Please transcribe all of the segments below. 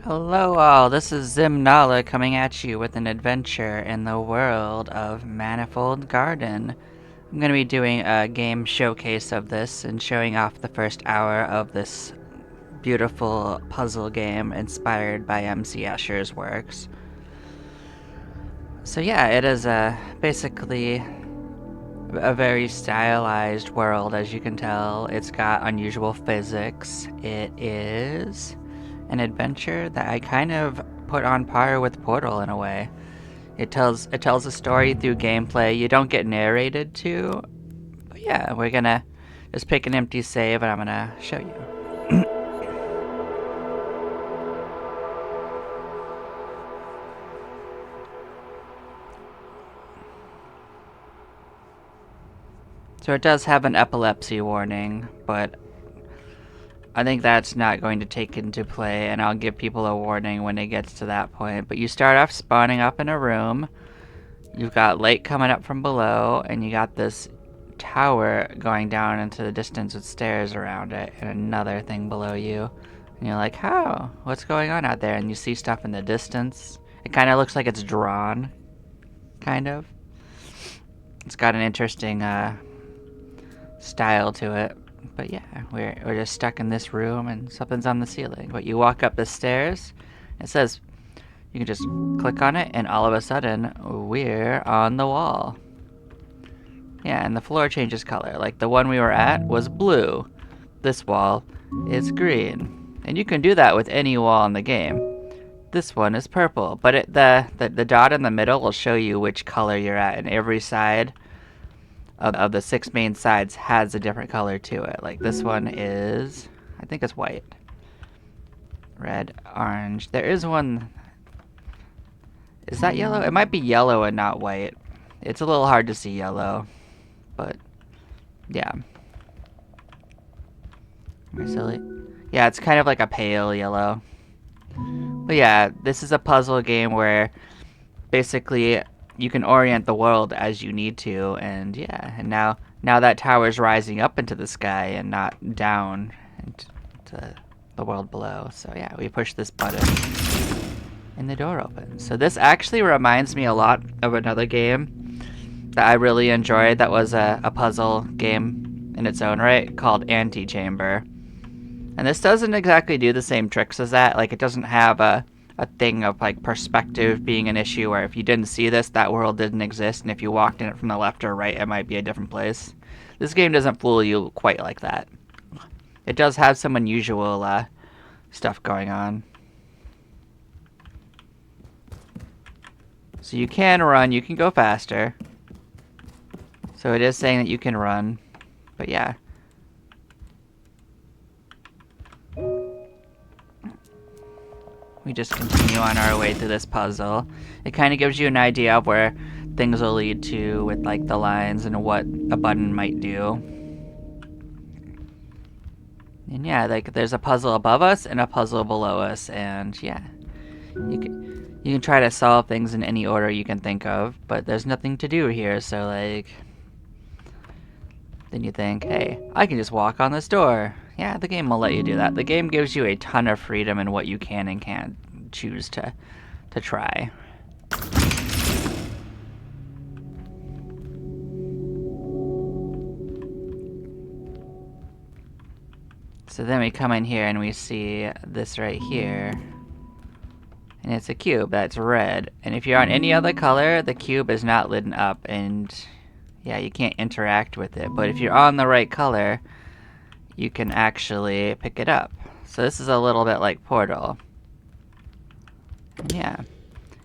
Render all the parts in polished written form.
Hello all, this is Zimnala coming at you with an adventure in the world of Manifold Garden. I'm going to be doing a game showcase of this and showing off the first hour of this beautiful puzzle game inspired by MC Escher's works. So yeah, it is basically a very stylized world, as you can tell. It's got unusual physics. It is an adventure that I kind of put on par with Portal in a way. It tells a story through gameplay. You don't get narrated to, but yeah, we're gonna just pick an empty save and I'm gonna show you. So it does have an epilepsy warning, but I think that's not going to take into play, and I'll give people a warning when it gets to that point. But you start off spawning up in a room. You've got light coming up from below, and you got this tower going down into the distance with stairs around it, and another thing below you. And you're like, how? What's going on out there? And you see stuff in the distance. It kind of looks like it's drawn, kind of. It's got an interesting style to it. But yeah, we're just stuck in this room and something's on the ceiling. But you walk up the stairs, it says you can just click on it and all of a sudden we're on the wall. Yeah, and the floor changes color. Like the one we were at was blue. This wall is green. And you can do that with any wall in the game. This one is purple, but the dot in the middle will show you which color you're at, and every side of the 6 main sides has a different color to it. Like this one is, I think it's white. Red, orange. There is one, is that yellow? It might be yellow and not white. It's a little hard to see yellow, but yeah. Am I silly? Yeah, it's kind of like a pale yellow. But yeah, this is a puzzle game where basically you can orient the world as you need to, and yeah, and now that tower's rising up into the sky and not down into the world below. So yeah, we push this button and the door opens. So this actually reminds me a lot of another game that I really enjoyed that was a puzzle game in its own right called Antechamber. And this doesn't exactly do the same tricks as that. Like, it doesn't have a thing of like perspective being an issue where if you didn't see this, that world didn't exist, and if you walked in it from the left or right, it might be a different place. This game doesn't fool you quite like that. It does have some unusual stuff going on. So you can run, you can go faster. So it is saying that you can run, but yeah. We just continue on our way through this puzzle. It kind of gives you an idea of where things will lead to with like the lines and what a button might do. And yeah, like there's a puzzle above us and a puzzle below us, and yeah, you can try to solve things in any order you can think of, but there's nothing to do here. So like, then you think, hey, I can just walk on this door. Yeah, the game will let you do that. The game gives you a ton of freedom in what you can and can't choose to try. So then we come in here and we see this right here. And it's a cube that's red. And if you're on any other color, the cube is not lit up, and yeah, you can't interact with it. But if you're on the right color, you can actually pick it up. So this is a little bit like Portal. Yeah.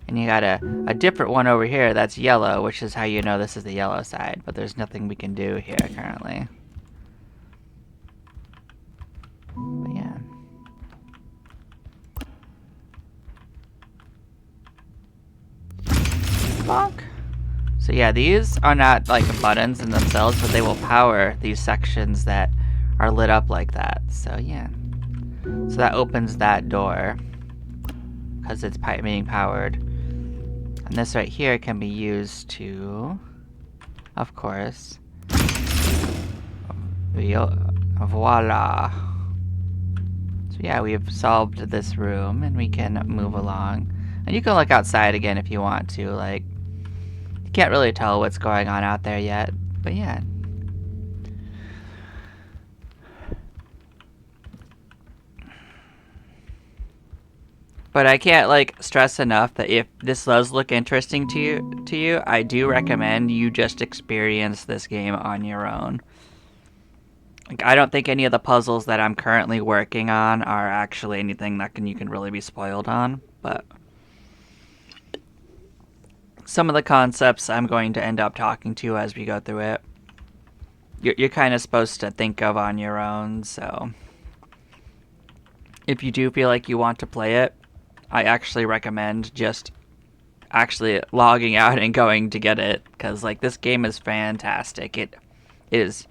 And you got a different one over here that's yellow, which is how you know this is the yellow side, but there's nothing we can do here currently. But yeah. Bonk. So yeah, these are not like buttons in themselves, but they will power these sections that are lit up like that. So yeah. So that opens that door because it's being powered. And this right here can be used to, of course, voila. So yeah, we've solved this room and we can move along. And you can look outside again if you want to, like, you can't really tell what's going on out there yet, but yeah. But I can't like stress enough that if this does look interesting to you, I do recommend you just experience this game on your own. Like, I don't think any of the puzzles that I'm currently working on are actually anything that you can really be spoiled on, but some of the concepts I'm going to end up talking to you as we go through it. You're kind of supposed to think of on your own, so if you do feel like you want to play it, I actually recommend just actually logging out and going to get it, because like this game is fantastic. It is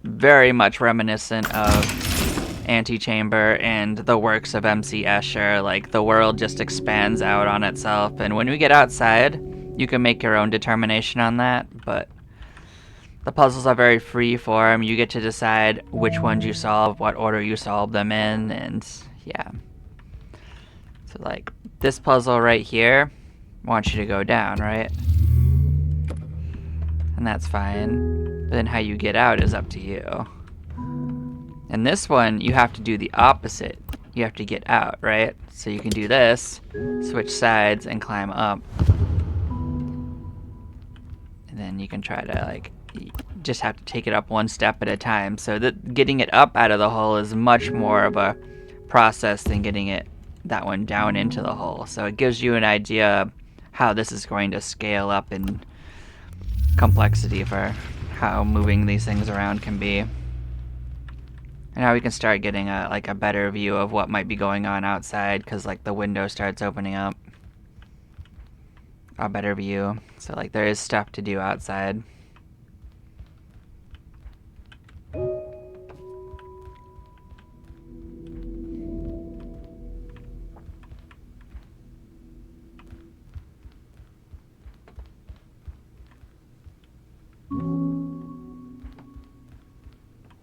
very much reminiscent of Antechamber and the works of MC Escher. Like, the world just expands out on itself, and when we get outside, you can make your own determination on that, but the puzzles are very free form. You get to decide which ones you solve, what order you solve them in, and yeah. So like, this puzzle right here wants you to go down, right? And that's fine. But then how you get out is up to you. And this one, you have to do the opposite. You have to get out, right? So you can do this, switch sides, and climb up. And then you can try to, like, you just have to take it up one step at a time. So that getting it up out of the hole is much more of a process than getting that one down into the hole. So it gives you an idea how this is going to scale up in complexity for how moving these things around can be. And now we can start getting a better view of what might be going on outside, because like the window starts opening up. A better view. So like there is stuff to do outside.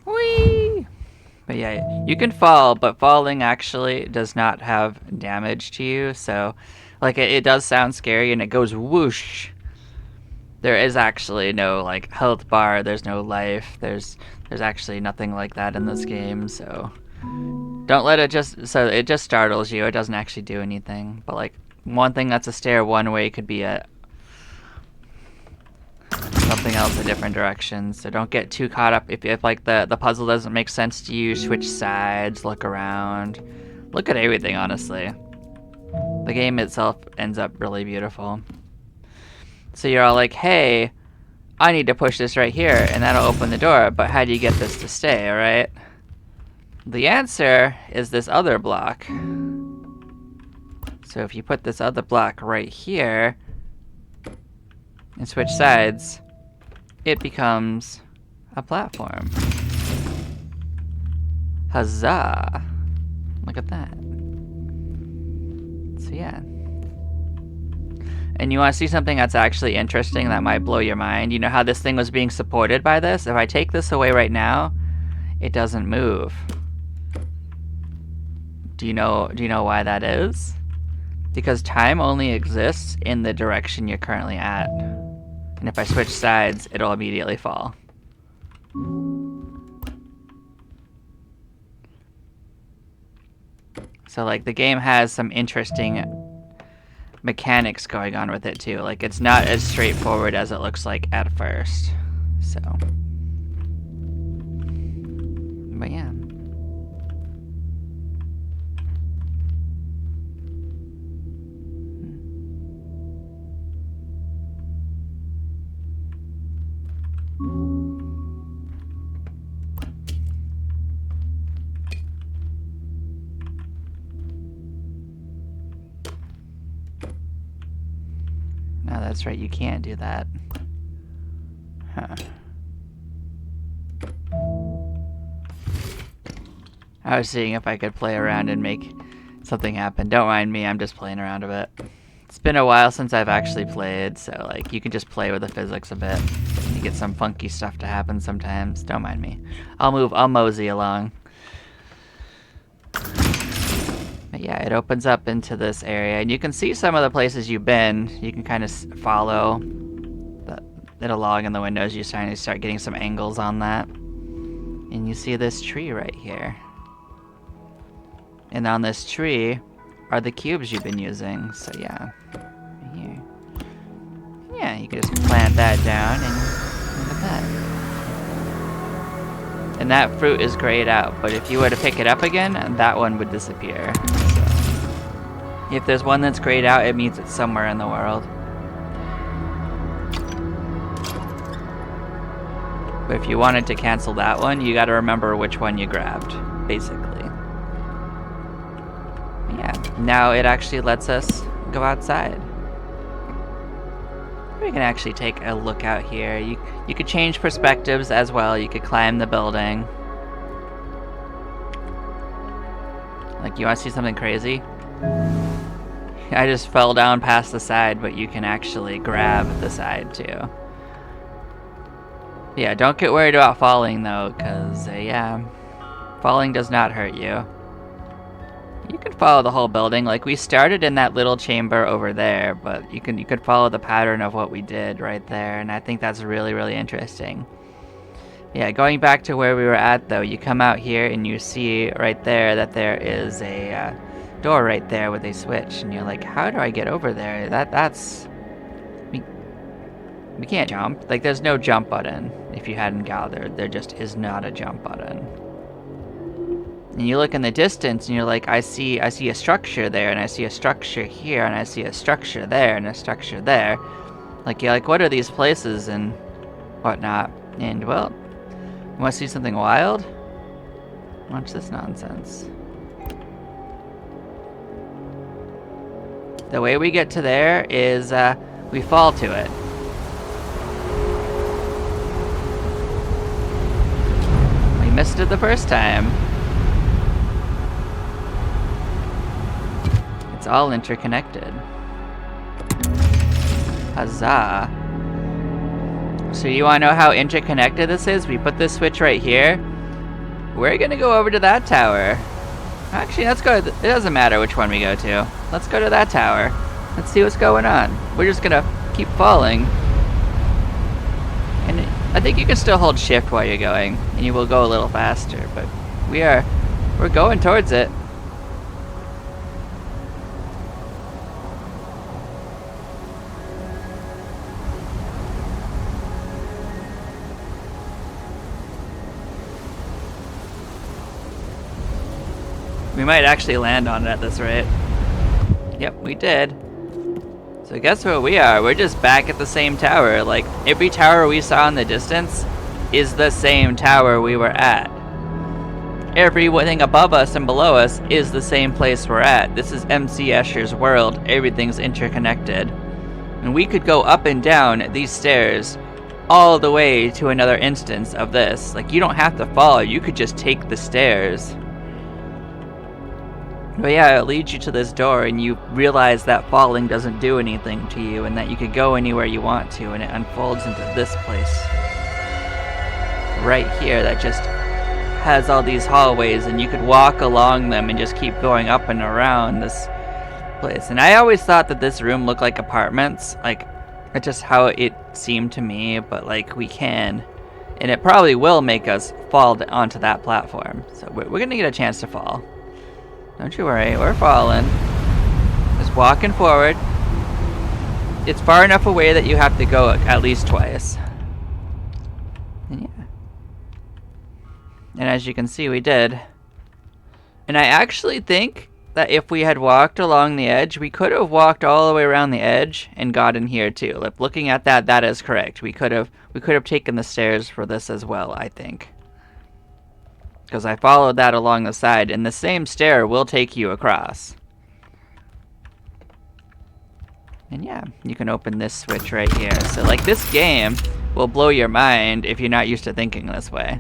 Whee! But yeah, you can fall, but falling actually does not have damage to you, so like it does sound scary and it goes whoosh. There is actually no like health bar, there's no life, there's actually nothing like that in this game, so don't let it so it just startles you, it doesn't actually do anything. But like one thing that's a stair one way could be something else a different direction, so don't get too caught up. If like the puzzle doesn't make sense to you, switch sides, look around, look at everything. Honestly, the game itself ends up really beautiful. So you're all like, hey, I need to push this right here and that'll open the door, but how do you get this to stay, alright? The answer is this other block. So if you put this other block right here and switch sides, it becomes a platform. Huzzah! Look at that. So yeah. And you want to see something that's actually interesting that might blow your mind? You know how this thing was being supported by this? If I take this away right now, it doesn't move. Do you know why that is? Because time only exists in the direction you're currently at. And if I switch sides, it'll immediately fall. So like the game has some interesting mechanics going on with it too. Like it's not as straightforward as it looks like at first. So, but yeah. No, that's right, you can't do that. Huh. I was seeing if I could play around and make something happen. Don't mind me, I'm just playing around a bit. It's been a while since I've actually played, so like you can just play with the physics a bit. You get some funky stuff to happen sometimes. Don't mind me. I'll mosey along. Yeah, it opens up into this area, and you can see some of the places you've been. You can kind of follow it along in the windows. You start getting some angles on that. And you see this tree right here. And on this tree are the cubes you've been using. So yeah, right here. Yeah, you can just plant that down and look at that. And that fruit is grayed out, but if you were to pick it up again, that one would disappear. So, if there's one that's grayed out, it means it's somewhere in the world. But if you wanted to cancel that one, you gotta remember which one you grabbed, basically. Yeah, now it actually lets us go outside. We can actually take a look out here. You could change perspectives as well. You could climb the building. Like, you want to see something crazy? I just fell down past the side, but you can actually grab the side too. Yeah, don't get worried about falling though, because yeah, falling does not hurt you. You can follow the whole building. Like, we started in that little chamber over there, but you could follow the pattern of what we did right there, and I think that's really, really interesting. Yeah, going back to where we were at though, you come out here and you see right there that there is a door right there with a switch, and you're like, how do I get over there? That's we can't jump. Like, there's no jump button. If you hadn't gathered, there just is not a jump button. And you look in the distance and you're like, I see a structure there, and I see a structure here, and I see a structure there, and a structure there. Like, you're like, what are these places and whatnot? And well, you want to see something wild? Watch this nonsense. The way we get to there is we fall to it. We missed it the first time. It's all interconnected. Huzzah. So you want to know how interconnected this is? We put this switch right here. We're going to go over to that tower. Actually, let's go. It doesn't matter which one we go to. Let's go to that tower. Let's see what's going on. We're just going to keep falling. And I think you can still hold shift while you're going, and you will go a little faster, but we're going towards it. We might actually land on it at this rate. Yep, we did. So guess what we are? We're just back at the same tower. Like, every tower we saw in the distance is the same tower we were at. Everything above us and below us is the same place we're at. This is MC Escher's world. Everything's interconnected. And we could go up and down these stairs all the way to another instance of this. Like, you don't have to follow. You could just take the stairs. But yeah, it leads you to this door, and you realize that falling doesn't do anything to you, and that you could go anywhere you want to, and it unfolds into this place right here that just has all these hallways, and you could walk along them and just keep going up and around this place. And I always thought that this room looked like apartments, like, it's just how it seemed to me, but like, we can, and it probably will make us fall onto that platform. So we're gonna get a chance to fall. Don't you worry, we're falling. Just walking forward. It's far enough away that you have to go at least twice. And yeah. And as you can see, we did. And I actually think that if we had walked along the edge, we could have walked all the way around the edge and got in here too. Like, looking at that, that is correct. We could have taken the stairs for this as well, I think. Because I followed that along the side, and the same stair will take you across. And yeah, you can open this switch right here. So like, this game will blow your mind if you're not used to thinking this way.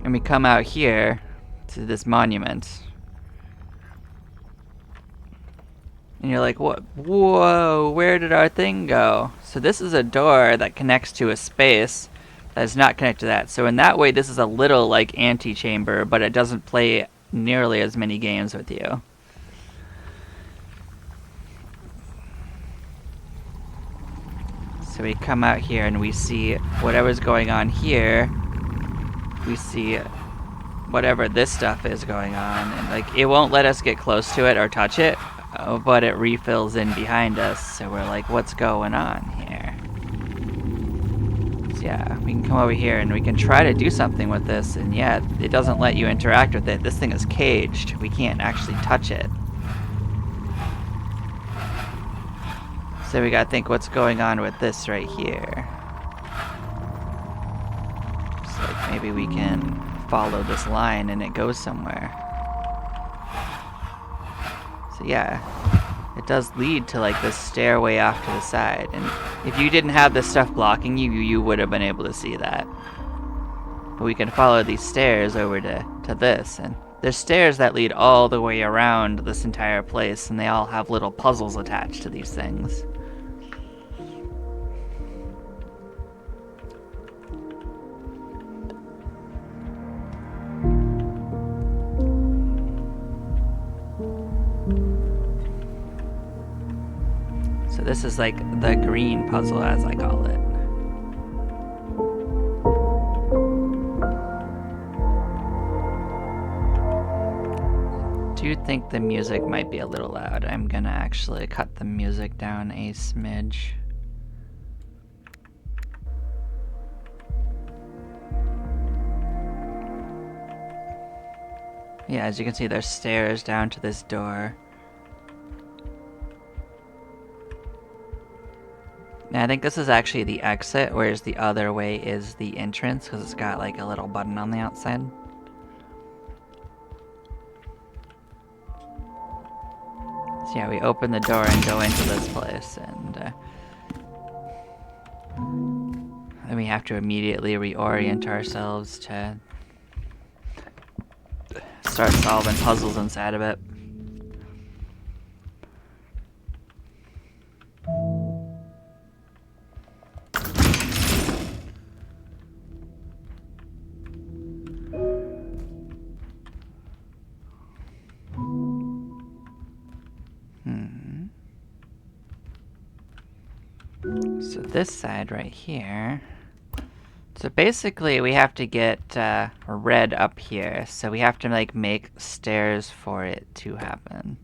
And we come out here to this monument. And you're like, what? Whoa, where did our thing go? So this is a door that connects to a space that is not connected to that. So in that way, this is a little like antechamber, but it doesn't play nearly as many games with you. So we come out here and we see whatever's going on here. We see whatever this stuff is going on, and like it won't let us get close to it or touch it, but it refills in behind us. So we're like, what's going on here? So yeah, we can come over here and we can try to do something with this, and yeah, it doesn't let you interact with it. This thing is caged. We can't actually touch it. So we gotta think what's going on with this right here. So like maybe we can follow this line and it goes somewhere. So yeah, it does lead to like this stairway off to the side. And if you didn't have this stuff blocking you, you would have been able to see that. But we can follow these stairs over to this, and there's stairs that lead all the way around this entire place, and they all have little puzzles attached to these things. So this is like the green puzzle, as I call it. I do think the music might be a little loud. I'm gonna actually cut the music down a smidge. Yeah, as you can see, there's stairs down to this door. Now, I think this is actually the exit, whereas the other way is the entrance, because it's got like a little button on the outside. So yeah, we open the door and go into this place, and then we have to immediately reorient ourselves to start solving puzzles inside of it. So this side right here. So basically we have to get red up here. So we have to like make stairs for it to happen.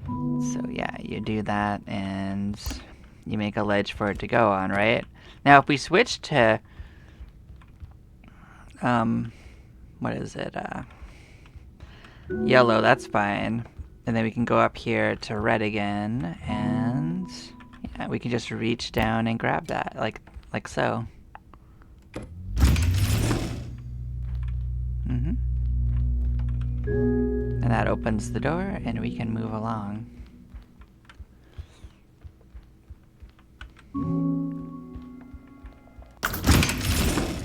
So yeah, you do that and you make a ledge for it to go on, right? Now if we switch to what is it? Yellow, that's fine. And then we can go up here to red again, and yeah, we can just reach down and grab that, like so. And that opens the door, and we can move along.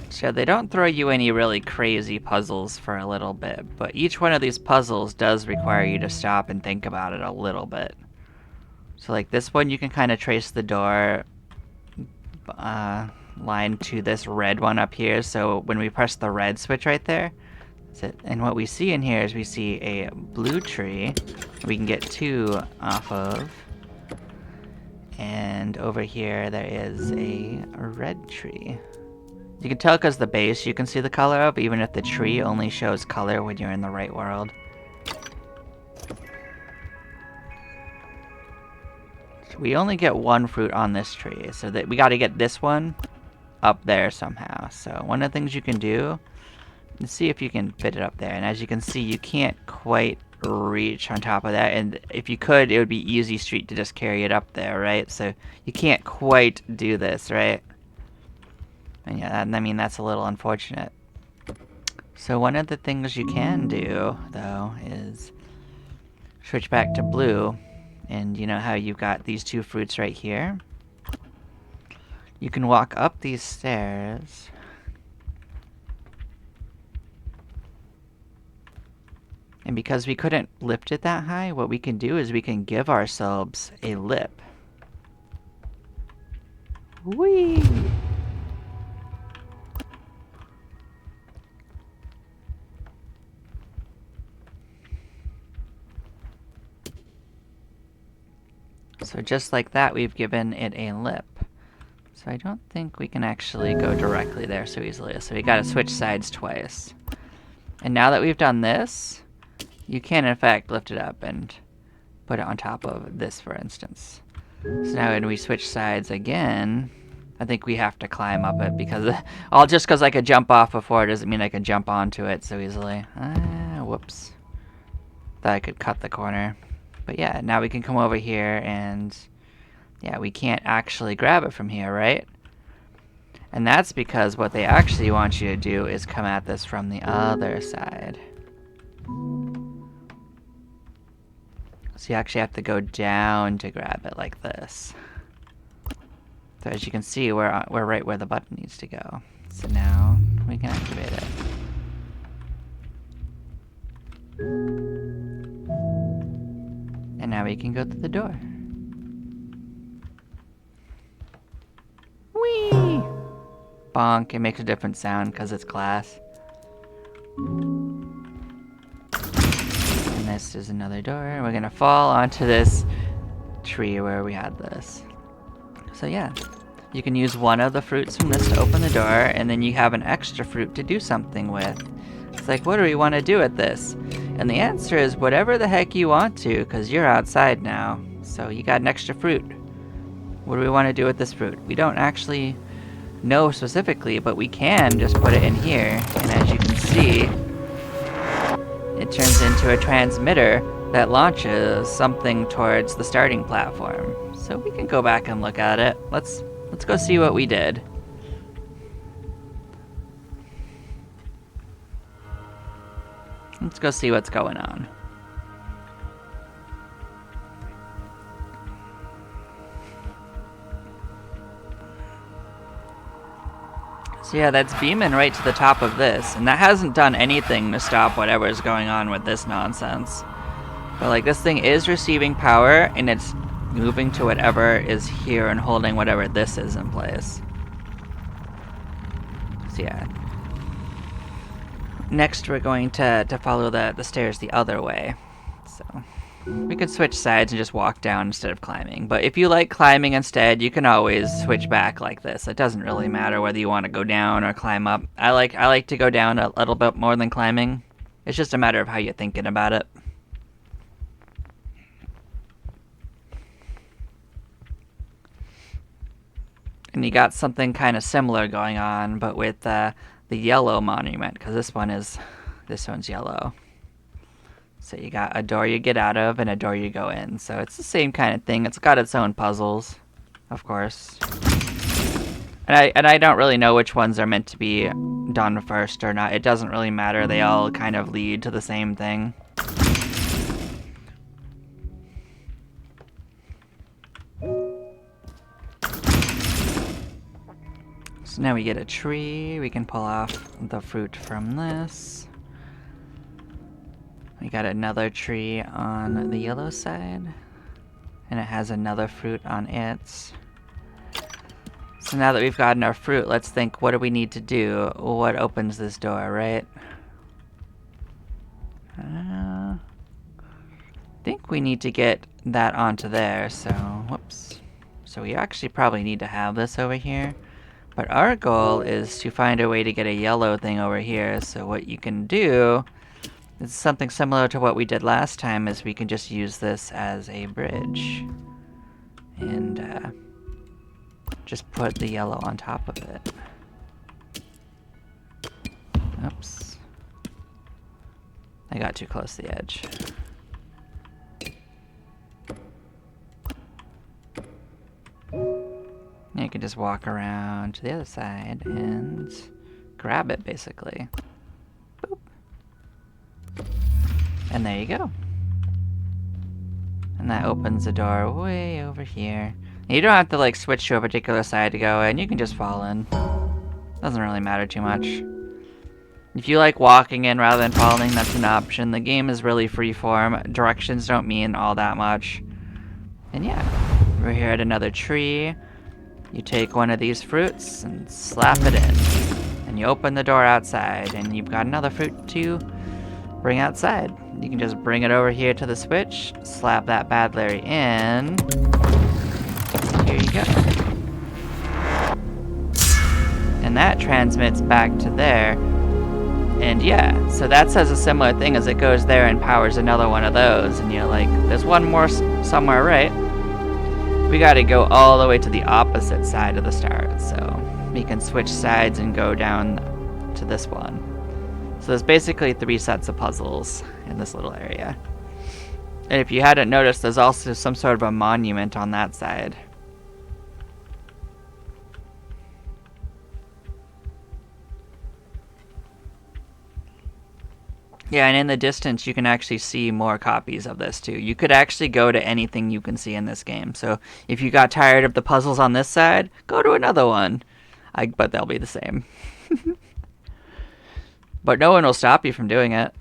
So they don't throw you any really crazy puzzles for a little bit, but each one of these puzzles does require you to stop and think about it a little bit. So like this one, you can kind of trace the door line to this red one up here. So when we press the red switch right there, that's it. And what we see in here is we see a blue tree we can get 2 off of. And over here there is a red tree. You can tell because the base you can see the color of, even if the tree only shows color when you're in the right world. So we only get 1 fruit on this tree, so that we got to get this one up there somehow. So one of the things you can do is see if you can fit it up there. And as you can see, you can't quite reach on top of that. And if you could, it would be easy street to just carry it up there, right? So you can't quite do this, right? And yeah, I mean, that's a little unfortunate. So one of the things you can do, though, is switch back to blue. And you know how you've got these 2 fruits right here? You can walk up these stairs. And because we couldn't lift it that high, what we can do is we can give ourselves a lip. Whee! So just like that, we've given it a lip. So I don't think we can actually go directly there so easily. So we gotta switch sides twice. And now that we've done this, you can in fact lift it up and put it on top of this, for instance. So now when we switch sides again, I think we have to climb up it because just because I could jump off before doesn't mean I can jump onto it so easily. Whoops. Thought I could cut the corner. But yeah, now we can come over here and yeah, we can't actually grab it from here, right? And that's because what they actually want you to do is come at this from the other side. So you actually have to go down to grab it like this. So as you can see, we're right where the button needs to go. So now we can activate it. And now we can go through the door. Whee! Bonk. It makes a different sound because it's glass. And this is another door. We're gonna fall onto this tree where we had this. So yeah, you can use one of the fruits from this to open the door, and then you have an extra fruit to do something with. It's like, what do we want to do with this? And the answer is whatever the heck you want to, because you're outside now. So you got an extra fruit. What do we want to do with this fruit? We don't actually know specifically, but we can just put it in here. And as you can see, it turns into a transmitter that launches something towards the starting platform. So we can go back and look at it. Let's go see what we did. Let's go see what's going on. So yeah, that's beaming right to the top of this, and that hasn't done anything to stop whatever's going on with this nonsense. But like, this thing is receiving power, and it's moving to whatever is here and holding whatever this is in place. So yeah. Next we're going to follow the stairs the other way. So we could switch sides and just walk down instead of climbing. But if you like climbing instead, you can always switch back like this. It doesn't really matter whether you want to go down or climb up. I like to go down a little bit more than climbing. It's just a matter of how you're thinking about it. And you got something kind of similar going on, but with the yellow monument, because this one's yellow. So you got a door you get out of and a door you go in. So it's the same kind of thing. It's got its own puzzles, of course. And I don't really know which ones are meant to be done first or not. It doesn't really matter. They all kind of lead to the same thing. So now we get a tree. We can pull off the fruit from this. We got another tree on the yellow side, and it has another fruit on its. So now that we've gotten our fruit, let's think, what do we need to do? What opens this door, right? I think we need to get that onto there, so whoops. So we actually probably need to have this over here. But our goal is to find a way to get a yellow thing over here. So what you can do is something similar to what we did last time, is we can just use this as a bridge. And just put the yellow on top of it. Oops. I got too close to the edge. You can just walk around to the other side and grab it, basically. Boop. And there you go. And that opens the door way over here. And you don't have to like switch to a particular side to go in. You can just fall in. Doesn't really matter too much. If you like walking in rather than falling, that's an option. The game is really freeform. Directions don't mean all that much. And yeah, we're here at another tree. You take one of these fruits and slap it in. And you open the door outside, and you've got another fruit to bring outside. you can just bring it over here to the switch, slap that bad Larry in. Here you go. And that transmits back to there. And yeah, so that says a similar thing as it goes there and powers another one of those. And you're like, there's one more somewhere, right? We gotta go all the way to the opposite side of the start. So we can switch sides and go down to this one. So there's basically 3 sets of puzzles in this little area. And if you hadn't noticed, there's also some sort of a monument on that side. Yeah, and in the distance, you can actually see more copies of this, too. You could actually go to anything you can see in this game. So if you got tired of the puzzles on this side, go to another one. But they'll be the same. But no one will stop you from doing it.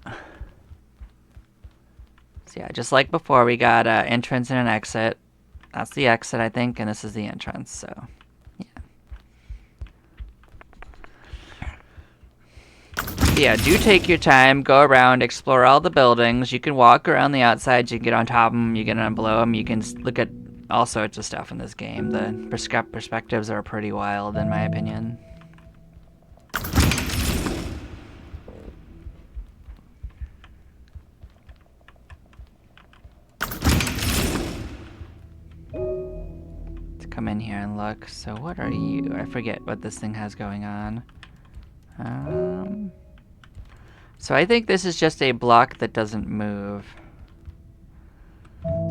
So yeah, just like before, we got an entrance and an exit. That's the exit, I think, and this is the entrance, so yeah, do take your time, go around, explore all the buildings. You can walk around the outside, you can get on top of them, you can below them, you can look at all sorts of stuff in this game. The perspectives are pretty wild, in my opinion. Let's come in here and look. So what are you? I forget what this thing has going on. So I think this is just a block that doesn't move.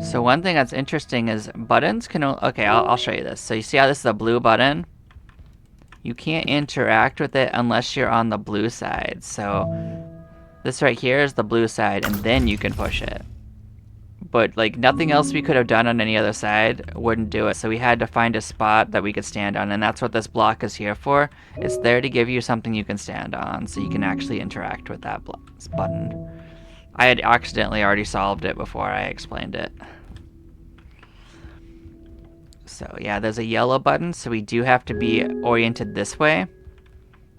So one thing that's interesting is buttons can... Okay, I'll show you this. So you see how this is a blue button? You can't interact with it unless you're on the blue side. So this right here is the blue side, and then you can push it. But like nothing else we could have done on any other side wouldn't do it. So we had to find a spot that we could stand on, and that's what this block is here for. It's there to give you something you can stand on, so you can actually interact with that button. I had accidentally already solved it before I explained it. So yeah, there's a yellow button, so we do have to be oriented this way.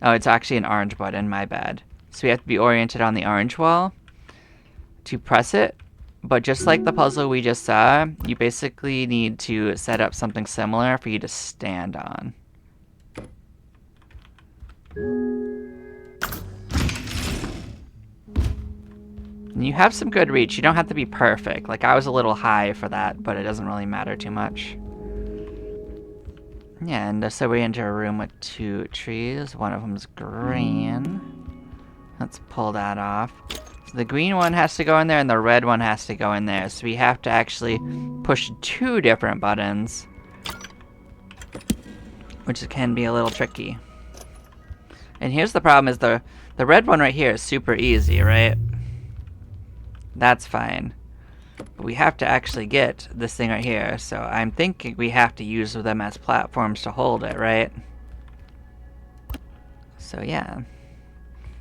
Oh, it's actually an orange button, my bad. So we have to be oriented on the orange wall to press it. But just like the puzzle we just saw, you basically need to set up something similar for you to stand on. And you have some good reach. You don't have to be perfect. Like, I was a little high for that, but it doesn't really matter too much. Yeah, and so we enter a room with 2 trees. One of them's green. Let's pull that off. The green one has to go in there and the red one has to go in there. So we have to actually push 2 different buttons, which can be a little tricky. And here's the problem is the red one right here is super easy, right? That's fine. But we have to actually get this thing right here. So I'm thinking we have to use them as platforms to hold it, right? So yeah.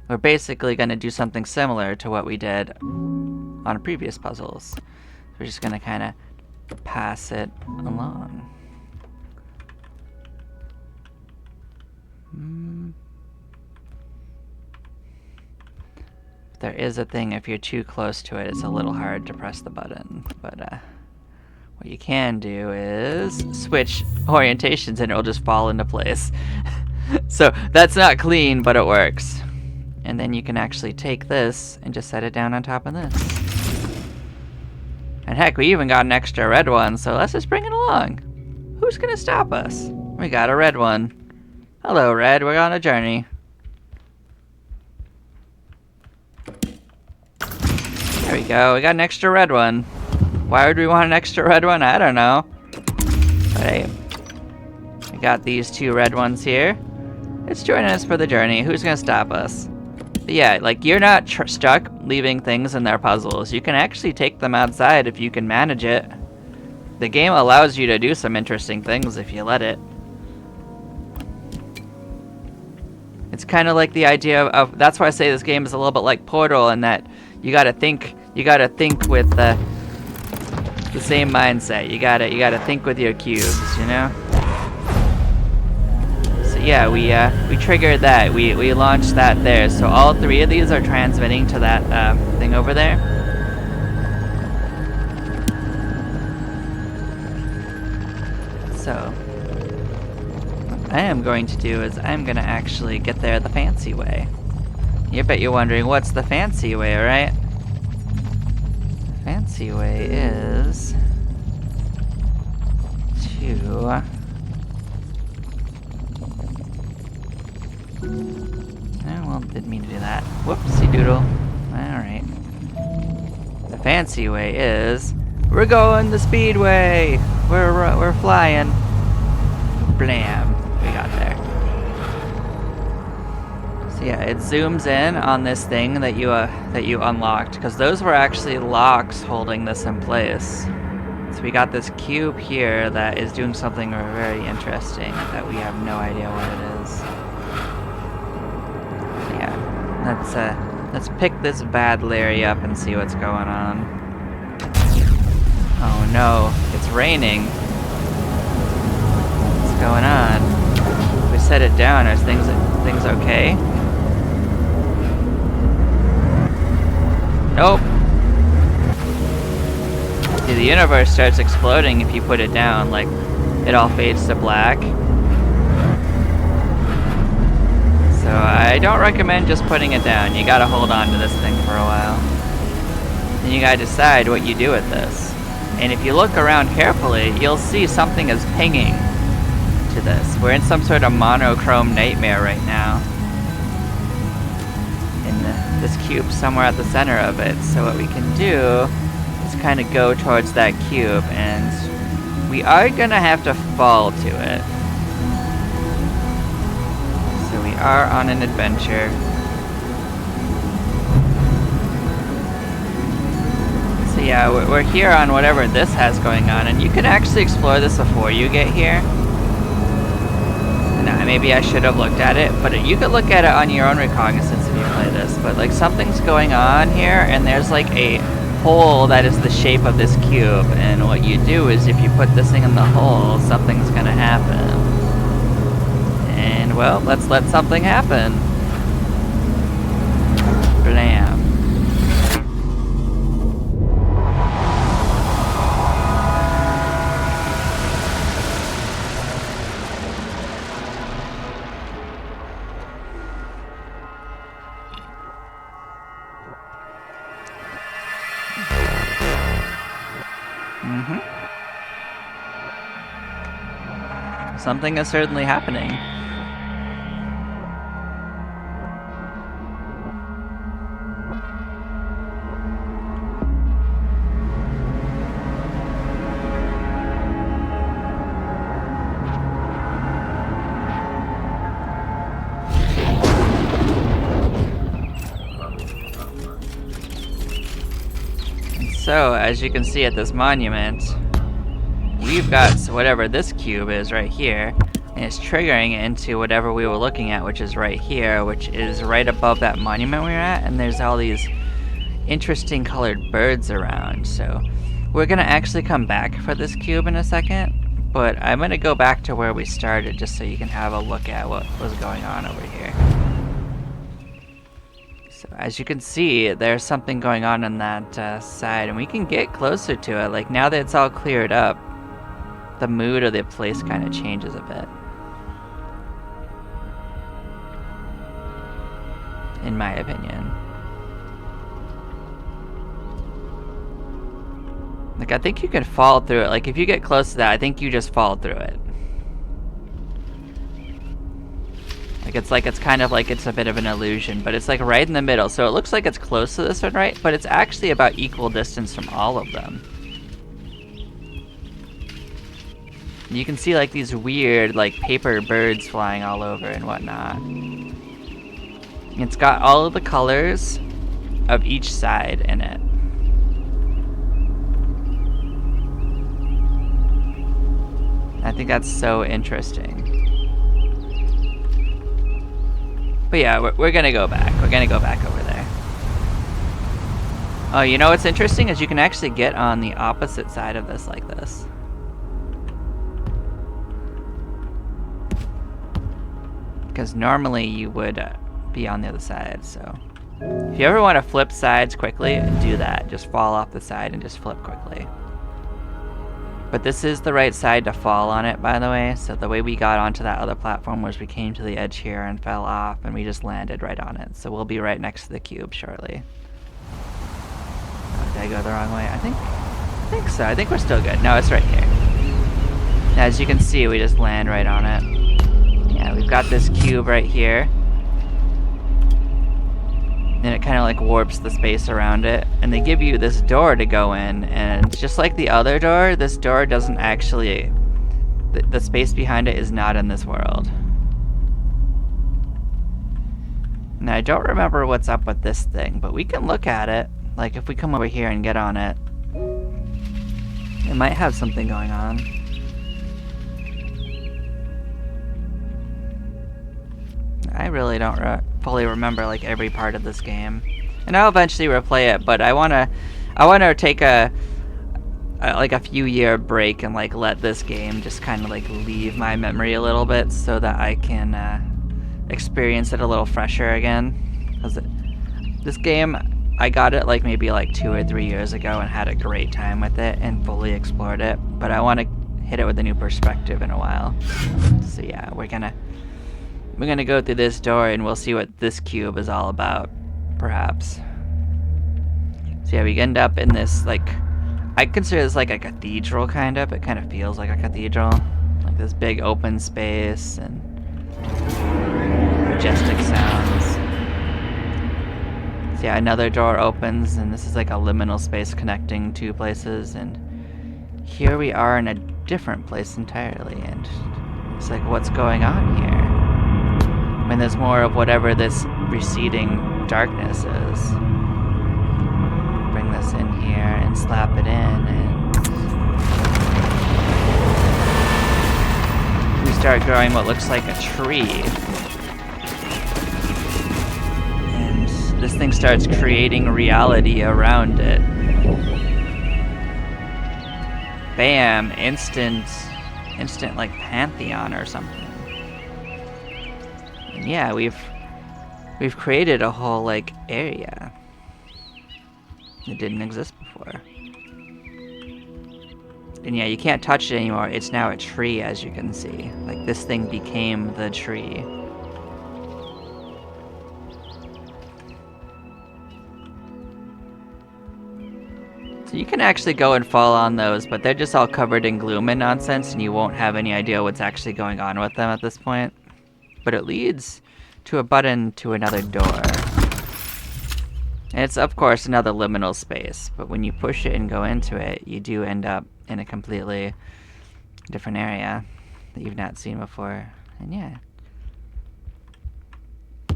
We're basically going to do something similar to what we did on previous puzzles. We're just going to kind of pass it along. There is a thing, if you're too close to it, it's a little hard to press the button. But what you can do is switch orientations and it'll just fall into place. So that's not clean, but it works. And then you can actually take this and just set it down on top of this. And heck, we even got an extra red one, so let's just bring it along. Who's gonna stop us? We got a red one. Hello, red, we're on a journey. There we go, we got an extra red one. Why would we want an extra red one? I don't know. But hey, we got these 2 red ones here. It's joining us for the journey. Who's gonna stop us? But yeah, like, you're not stuck leaving things in their puzzles. You can actually take them outside if you can manage it. The game allows you to do some interesting things if you let it. It's kind of like the idea of that's why I say this game is a little bit like Portal, in that you gotta think with the same mindset. You gotta think with your cubes, you know? Yeah, we triggered that. We launched that there. So all 3 of these are transmitting to that thing over there. I am going to do is I'm gonna actually get there the fancy way. You bet you're wondering, what's the fancy way, right? The fancy way is to... Oh, well, didn't mean to do that. Whoopsie doodle. Alright. The fancy way is... We're going the speedway! We're flying. Blam. We got there. So yeah, it zooms in on this thing that you unlocked, because those were actually locks holding this in place. So we got this cube here that is doing something very interesting that we have no idea what it is. So yeah, let's pick this bad Larry up and see what's going on. Oh no, it's raining. What's going on? We set it down. Are things okay? Nope. See, the universe starts exploding if you put it down. Like, it all fades to black. So I don't recommend just putting it down. You gotta hold on to this thing for a while. Then you gotta decide what you do with this. And if you look around carefully, you'll see something is pinging to this. We're in some sort of monochrome nightmare right now. And this cube somewhere at the center of it. So what we can do is kind of go towards that cube, and we are gonna have to fall to it. So we are on an adventure. So yeah, we're here on whatever this has going on, and you can actually explore this before you get here. And maybe I should have looked at it, but you could look at it on your own recognizance if you play this. But like, something's going on here, and there's like a hole that is the shape of this cube, and what you do is if you put this thing in the hole, something's gonna happen. And well, let's let something happen. Blam. Something is certainly happening. And so, as you can see at this monument, we've got whatever this cube is right here, and it's triggering it into whatever we were looking at, which is right here, which is right above that monument we were at, and there's all these interesting colored birds around. So we're gonna actually come back for this cube in a second, but I'm gonna go back to where we started just so you can have a look at what was going on over here. So as you can see, there's something going on that side, and we can get closer to it. Like, now that it's all cleared up, the mood of the place kind of changes a bit, in my opinion. Like, I think you can fall through it. Like, if you get close to that, I think you just fall through it. Like it's kind of like it's a bit of an illusion, but it's like right in the middle. So it looks like it's close to this one, right? But it's actually about equal distance from all of them. You can see like these weird like paper birds flying all over and whatnot. It's got all of the colors of each side in it. I think that's so interesting. But yeah, we're gonna go back. We're gonna go back over there. Oh, you know what's interesting is you can actually get on the opposite side of this like this. Because normally you would be on the other side, so if you ever want to flip sides quickly, do that. Just fall off the side and just flip quickly. But this is the right side to fall on it, by the way. So the way we got onto that other platform was we came to the edge here and fell off, and we just landed right on it. So we'll be right next to the cube shortly. Oh, did I go the wrong way? I think so. I think we're still good. No, it's right here. As you can see, we just land right on it. Yeah, we've got this cube right here. And it kind of like warps the space around it. And they give you this door to go in, and just like the other door, this door doesn't actually... The space behind it is not in this world. Now, I don't remember what's up with this thing, but we can look at it. Like, if we come over here and get on it, it might have something going on. I really don't fully remember like every part of this game, and I'll eventually replay it. But I wanna take a few year break and like let this game just kind of like leave my memory a little bit, so that I can experience it a little fresher again. Cause this game, I got it like maybe like 2 or 3 years ago and had a great time with it and fully explored it. But I want to hit it with a new perspective in a while. So yeah, we're gonna go through this door and we'll see what this cube is all about, perhaps. So yeah, we end up in this, like, I consider this like a cathedral kind of. It kind of feels like a cathedral. Like this big open space and majestic sounds. So yeah, another door opens, and this is like a liminal space connecting two places, and here we are in a different place entirely, and it's like, what's going on here? I mean, there's more of whatever this receding darkness is. Bring this in here and slap it in, and we start growing what looks like a tree. And this thing starts creating reality around it. Bam! Instant like pantheon or something. And yeah, we've created a whole like area that didn't exist before. And yeah, you can't touch it anymore. It's now a tree, as you can see. Like, this thing became the tree. So you can actually go and fall on those, but they're just all covered in gloom and nonsense, and you won't have any idea what's actually going on with them at this point. But it leads to a button to another door. And it's, of course, another liminal space, but when you push it and go into it, you do end up in a completely different area that you've not seen before. And yeah.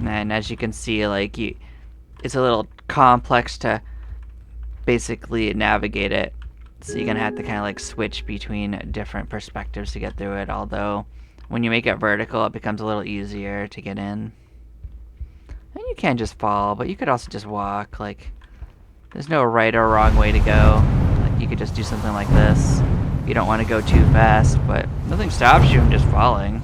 And as you can see, like, it's a little complex to basically navigate it. So you're gonna have to kind of like switch between different perspectives to get through it, although when you make it vertical, it becomes a little easier to get in. And you can just fall, but you could also just walk. Like, there's no right or wrong way to go. Like, you could just do something like this. You don't want to go too fast, but nothing stops you from just falling.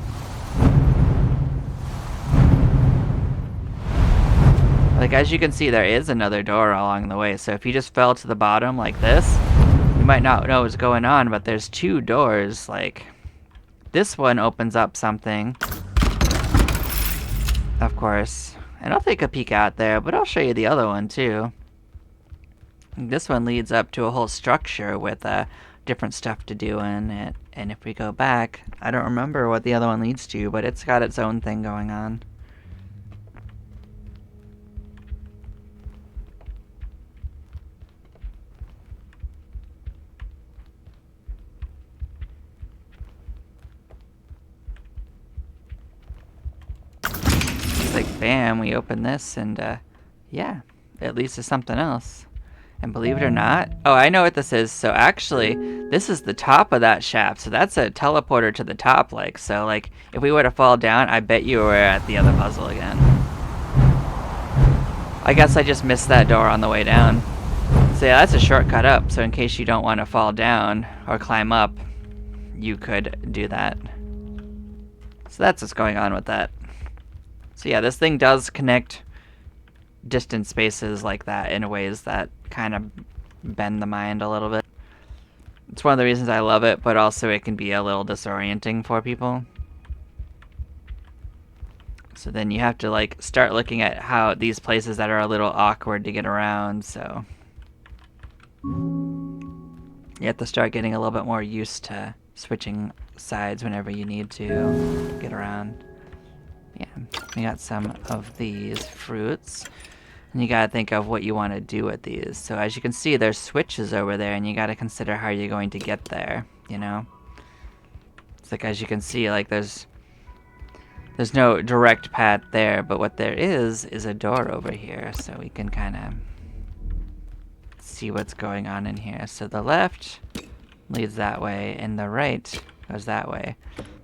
Like, as you can see, there is another door along the way. So if you just fell to the bottom like this, you might not know what's going on, but there's two doors. Like, this one opens up something, of course. And I'll take a peek out there, but I'll show you the other one too. This one leads up to a whole structure with different stuff to do in it. And if we go back, I don't remember what the other one leads to, but it's got its own thing going on. Like, bam, we open this, and yeah, it leads to something else. And believe it or not, oh, I know what this is. So actually, this is the top of that shaft, so that's a teleporter to the top. Like, so like, if we were to fall down, I bet you were at the other puzzle again. I guess I just missed that door on the way down. So yeah, that's a shortcut up, so in case you don't want to fall down or climb up, you could do that. So that's what's going on with that. So yeah, this thing does connect distant spaces like that in ways that kind of bend the mind a little bit. It's one of the reasons I love it, but also it can be a little disorienting for people. So then you have to like start looking at how these places that are a little awkward to get around, so you have to start getting a little bit more used to switching sides whenever you need to get around. Yeah, we got some of these fruits. And you gotta think of what you want to do with these. So as you can see, there's switches over there, and you gotta consider how you're going to get there, you know? It's like, as you can see, like, there's no direct path there, but what there is a door over here, so we can kind of see what's going on in here. So the left leads that way, and the right goes that way.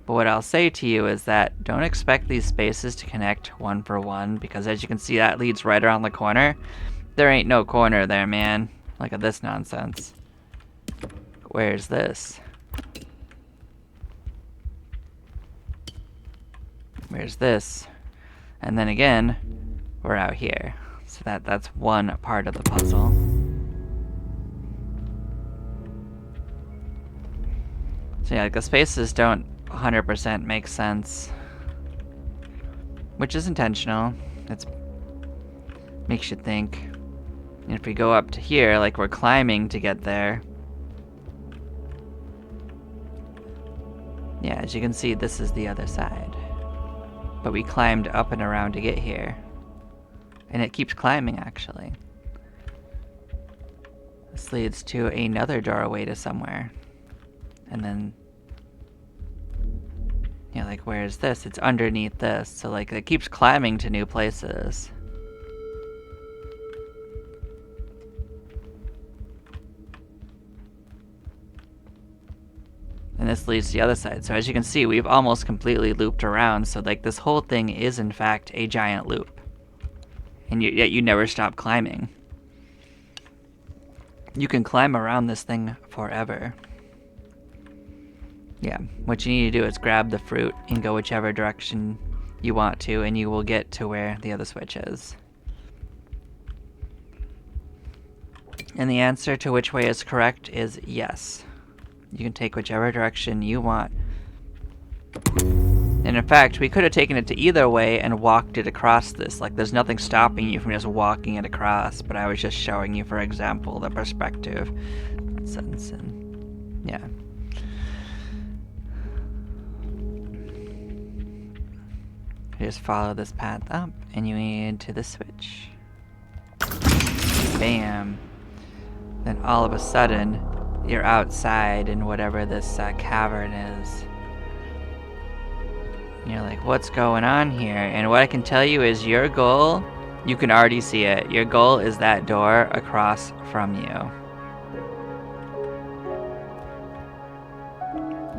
But what I'll say to you is that don't expect these spaces to connect one for one, because as you can see, that leads right around the corner. There ain't no corner there, man. Look at this nonsense. Where's this? Where's this? And then again, we're out here. So that's one part of the puzzle. So yeah, like the spaces don't 100% make sense, which is intentional. It makes you think. And if we go up to here, like we're climbing to get there. Yeah, as you can see, this is the other side. But we climbed up and around to get here. And it keeps climbing, actually. This leads to another doorway to somewhere. And then, yeah, like where's this? It's underneath this, so like it keeps climbing to new places. And this leads to the other side. So as you can see, we've almost completely looped around, so like this whole thing is in fact a giant loop. And yet you never stop climbing. You can climb around this thing forever. Yeah, what you need to do is grab the fruit and go whichever direction you want to, and you will get to where the other switch is. And the answer to which way is correct is yes. You can take whichever direction you want. And in fact, we could have taken it to either way and walked it across this. Like, there's nothing stopping you from just walking it across, but I was just showing you, for example, the perspective. Sense and yeah. You just follow this path up, and you need to the switch. Bam. Then all of a sudden, you're outside in whatever this cavern is. And you're like, what's going on here? And what I can tell you is your goal, you can already see it. Your goal is that door across from you.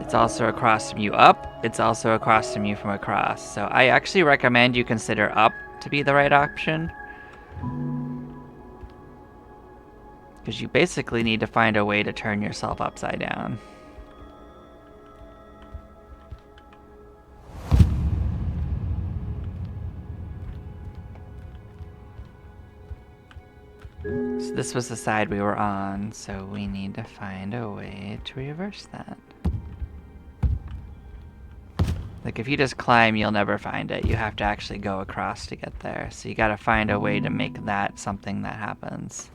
It's also across from you up. It's also across from you from across. So I actually recommend you consider up to be the right option. Because you basically need to find a way to turn yourself upside down. So this was the side we were on, so we need to find a way to reverse that. Like, if you just climb, you'll never find it. You have to actually go across to get there. So you gotta find a way to make that something that happens.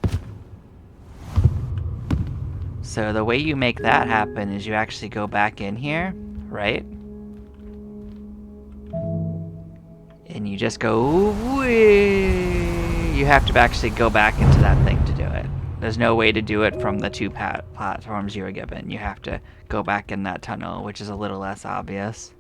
So the way you make that happen is you actually go back in here, right? And you just go, whee! You have to actually go back into that thing to do it. There's no way to do it from the two platforms you were given. You have to go back in that tunnel, which is a little less obvious.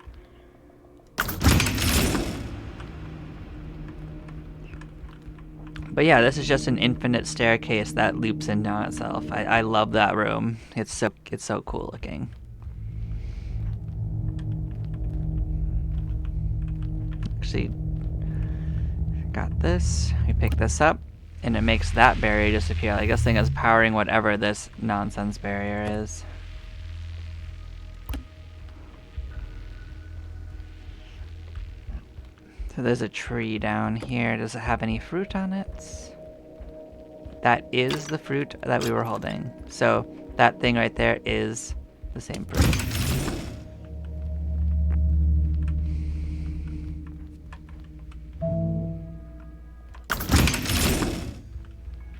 But yeah, this is just an infinite staircase that loops in on itself. I love that room. It's so cool looking. Actually, got this. We pick this up, and it makes that barrier disappear. Like, this thing is powering whatever this nonsense barrier is. So there's a tree down here. Does it have any fruit on it? That is the fruit that we were holding. So that thing right there is the same fruit.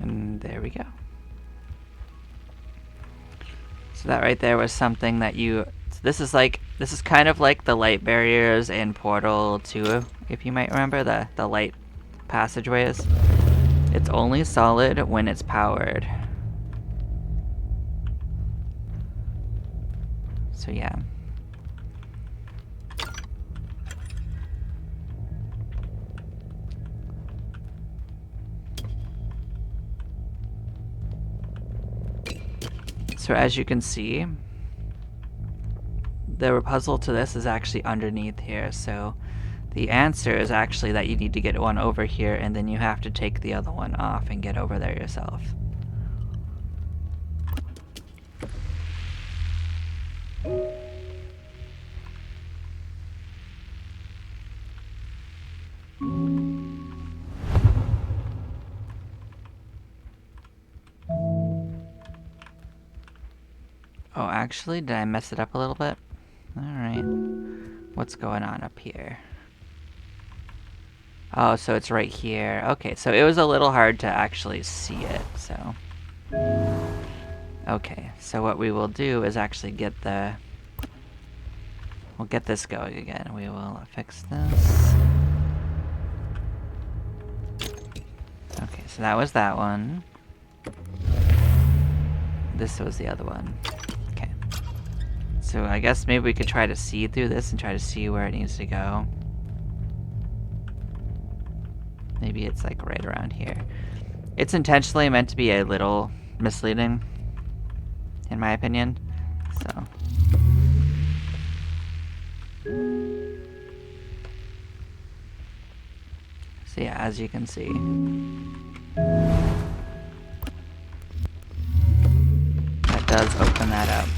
And there we go. So that right there was something that you... This is kind of like the light barriers in Portal 2, if you might remember, the light passageways. It's only solid when it's powered. So yeah. So as you can see, the puzzle to this is actually underneath here. So the answer is actually that you need to get one over here, and then you have to take the other one off and get over there yourself. Oh, actually, did I mess it up a little bit? Alright. What's going on up here? Oh, so it's right here. Okay, so it was a little hard to actually see it, so... Okay, so what we will do is actually get the... We'll get this going again. We will fix this. Okay, so that was that one. This was the other one. Okay. So I guess maybe we could try to see through this and try to see where it needs to go. Maybe it's like right around here. It's intentionally meant to be a little misleading, in my opinion. So. So yeah, as you can see. That does open that up.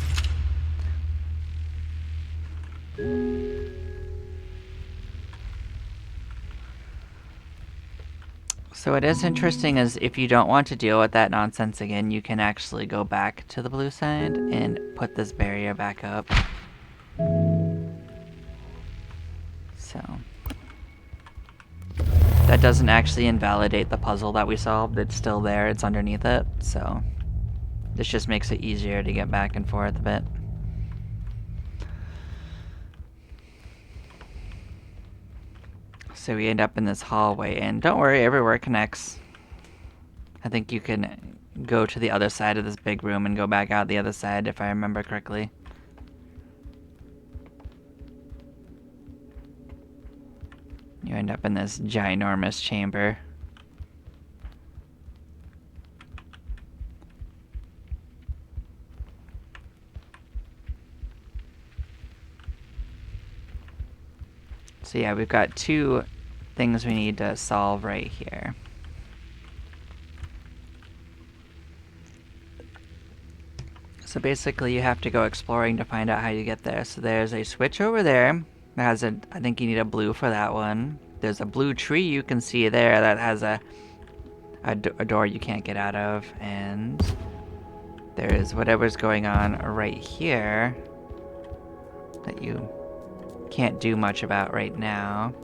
So what is interesting is if you don't want to deal with that nonsense again, you can actually go back to the blue side and put this barrier back up. So that doesn't actually invalidate the puzzle that we solved. It's still there, it's underneath it, so this just makes it easier to get back and forth a bit. So we end up in this hallway, and don't worry, everywhere connects. I think you can go to the other side of this big room and go back out the other side, if I remember correctly. You end up in this ginormous chamber. So yeah, we've got two things we need to solve right here. So basically you have to go exploring to find out how you get there. So there's a switch over there that has a, I think you need a blue for that one. There's a blue tree you can see there that has a door you can't get out of. And there's whatever's going on right here that you can't do much about right now.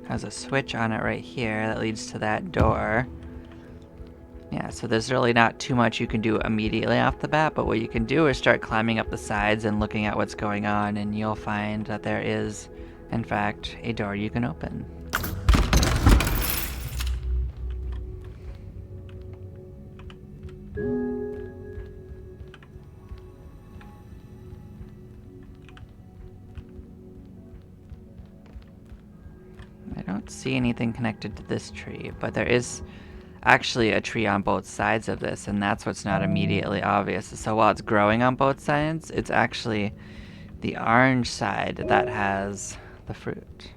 Has a switch on it right here that leads to that door. Yeah, so there's really not too much you can do immediately off the bat, but what you can do is start climbing up the sides and looking at what's going on, and you'll find that there is, in fact, a door you can open. I don't see anything connected to this tree, but there is actually a tree on both sides of this, and that's what's not immediately obvious. So while it's growing on both sides, it's actually the orange side that has the fruit.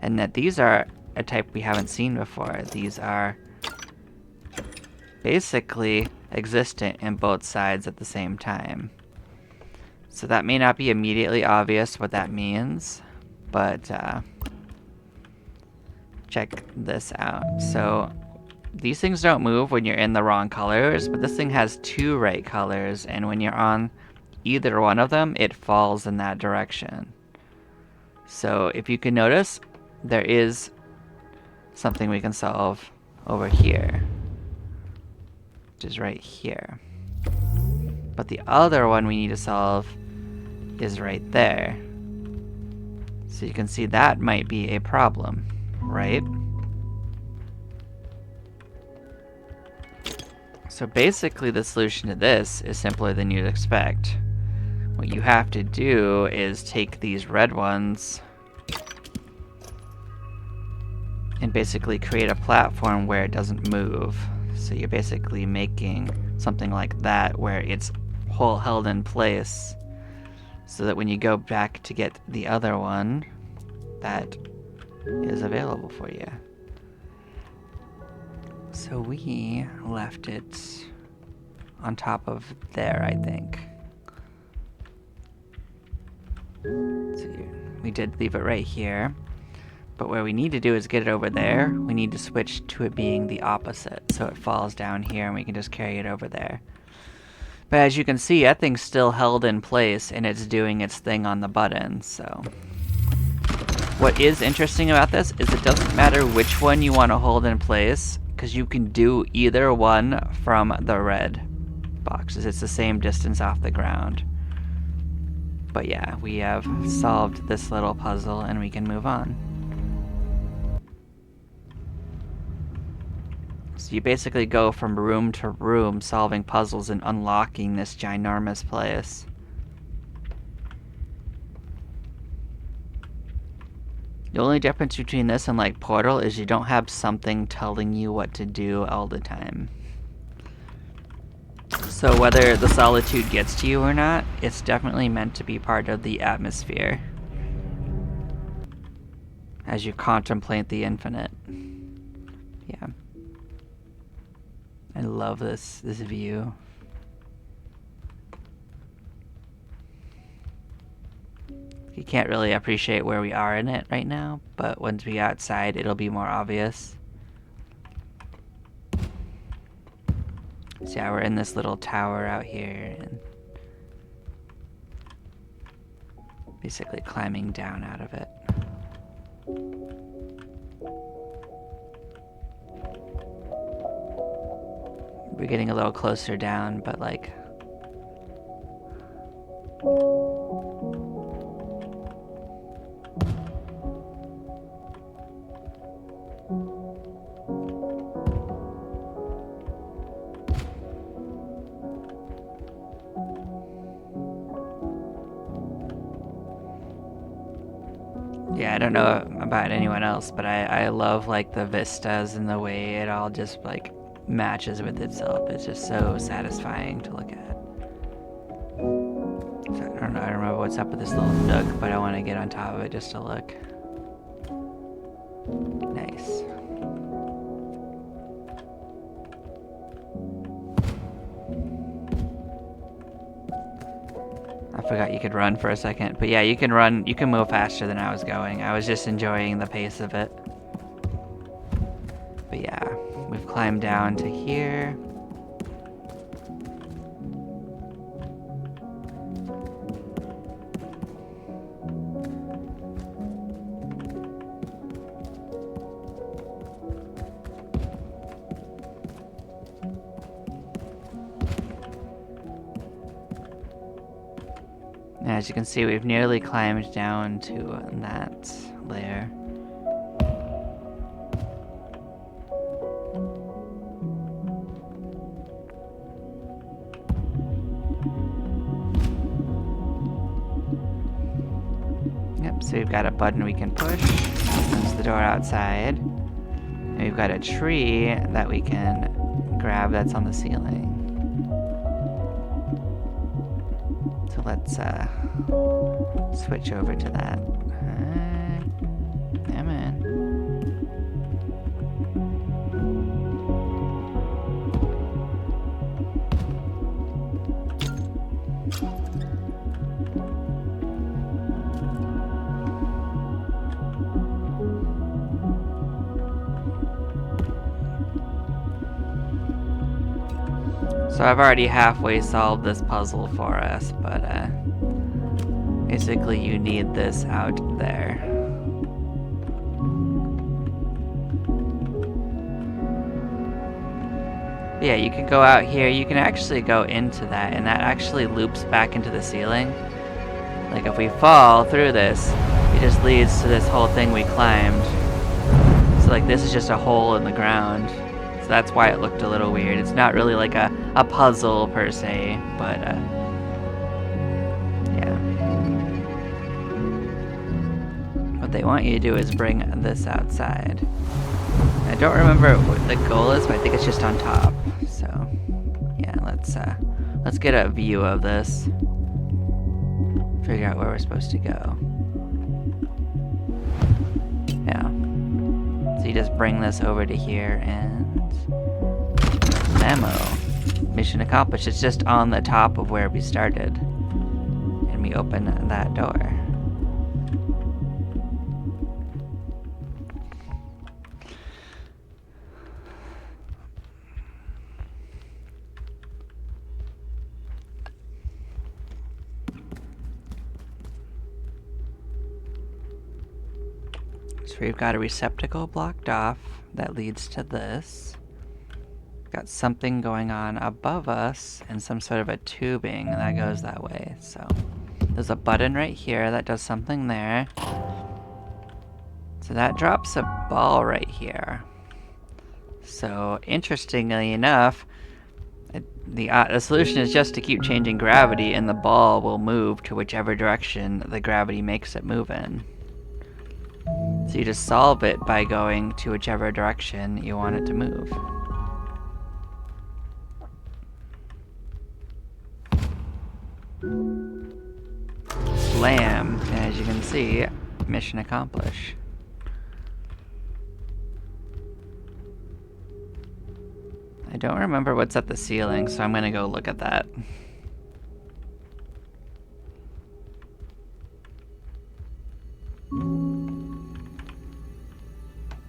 And that these are a type we haven't seen before. These are basically existent in both sides at the same time. So that may not be immediately obvious what that means, but check this out. So these things don't move when you're in the wrong colors, but this thing has 2 right colors, and when you're on either one of them, it falls in that direction. So if you can notice, there is something we can solve over here, which is right here. But the other one we need to solve is right there. So you can see that might be a problem, right? So basically the solution to this is simpler than you'd expect. What you have to do is take these red ones and basically create a platform where it doesn't move. So you're basically making something like that where it's held in place, so that when you go back to get the other one, that is available for you. So we left it on top of there, I think. So we did leave it right here. But what we need to do is get it over there. We need to switch to it being the opposite, so it falls down here and we can just carry it over there. But as you can see, that thing's still held in place and it's doing its thing on the button, so. What is interesting about this is it doesn't matter which one you want to hold in place, because you can do either one from the red boxes. It's the same distance off the ground. But yeah, we have solved this little puzzle and we can move on. So you basically go from room to room solving puzzles and unlocking this ginormous place. The only difference between this and like Portal is you don't have something telling you what to do all the time. So whether the solitude gets to you or not, it's definitely meant to be part of the atmosphere as you contemplate the infinite. Yeah. I love this view. You can't really appreciate where we are in it right now, but once we get outside, it'll be more obvious. So yeah, we're in this little tower out here, and basically climbing down out of it. We're getting a little closer down, but like... Yeah, I don't know about anyone else, but I love like the vistas and the way it all just like matches with itself. It's just so satisfying to look at. So, I don't remember what's up with this little nook, but I want to get on top of it just to look. Nice. I forgot you could run for a second, but yeah, you can run, you can move faster than I was going. I was just enjoying the pace of it. But yeah, we've climbed down to here. As you can see, we've nearly climbed down to that layer. Yep, so we've got a button we can push. Opens the door outside. And we've got a tree that we can grab that's on the ceiling. So let's switch over to that. Come on. So I've already halfway solved this puzzle for us, but basically you need this out there. But yeah, you can go out here, you can actually go into that, and that actually loops back into the ceiling. Like if we fall through this, it just leads to this whole thing we climbed. So like this is just a hole in the ground. So that's why it looked a little weird. It's not really like a puzzle per se, but yeah. What they want you to do is bring this outside. I don't remember what the goal is, but I think it's just on top. So yeah, let's get a view of this. Figure out where we're supposed to go. Yeah. So you just bring this over to here and memo. Mission accomplished. It's just on the top of where we started. And we open that door. So we've got a receptacle blocked off that leads to this. Got something going on above us and some sort of a tubing that goes that way. So there's a button right here that does something there. So that drops a ball right here. So interestingly enough, the solution is just to keep changing gravity and the ball will move to whichever direction the gravity makes it move in. So you just solve it by going to whichever direction you want it to move. Slam, and as you can see, mission accomplished. I don't remember what's at the ceiling, so I'm gonna go look at that.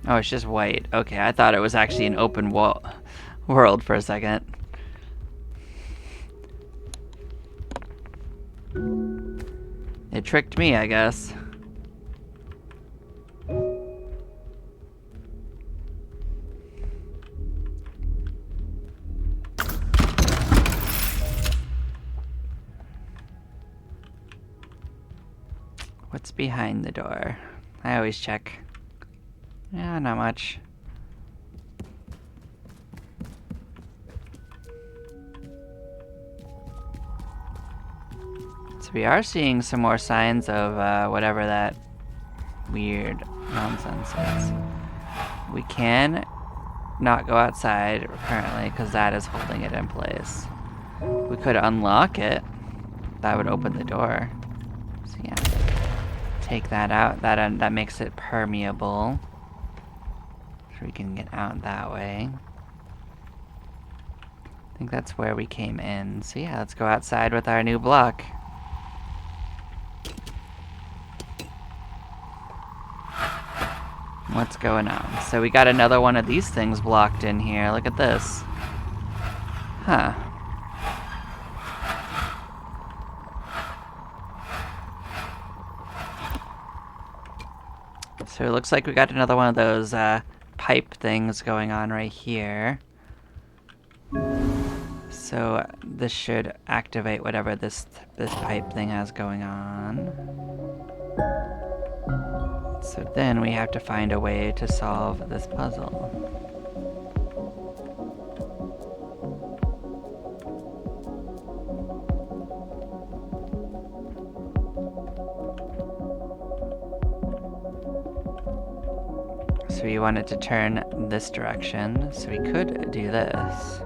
Oh, it's just white. Okay, I thought it was actually an open world for a second. It tricked me, I guess. What's behind the door? I always check. Yeah, not much. So we are seeing some more signs of whatever that weird nonsense is. We can not go outside currently because that is holding it in place. We could unlock it. That would open the door. So yeah, take that out. That makes it permeable. So we can get out that way. I think that's where we came in. So yeah, let's go outside with our new block. What's going on? So we got another one of these things blocked in here. Look at this. Huh. So it looks like we got another one of those pipe things going on right here. So this should activate whatever this pipe thing has going on. So then we have to find a way to solve this puzzle. So we wanted to turn this direction, so we could do this.